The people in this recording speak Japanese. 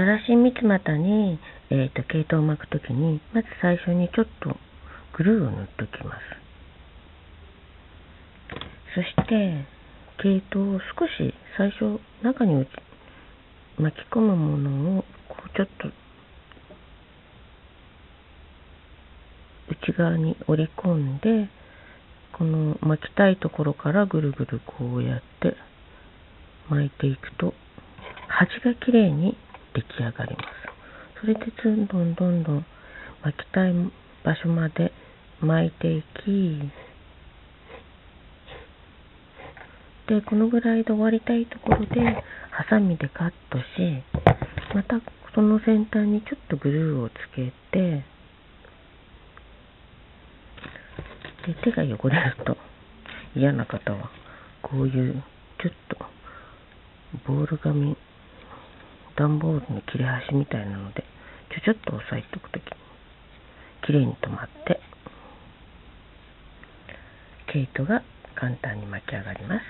サラシミツマタに、毛糸を巻くときに、まず最初にちょっとグルーを塗っておきます。そして毛糸を少し最初中に巻き込むものをこうちょっと内側に折り込んで、この巻きたいところからぐるぐるこうやって巻いていくと端がきれいに出来上がります。それでどんどんどんどん巻きたい場所まで巻いていき、でこのぐらいで終わりたいところでハサミでカットし、またその先端にちょっとグルーをつけて、で手が汚れると嫌な方はこういうちょっとボール紙、段ボールの切れ端みたいなのでちょっと押さえておくときにきれいに留まって毛糸が簡単に巻き上がります。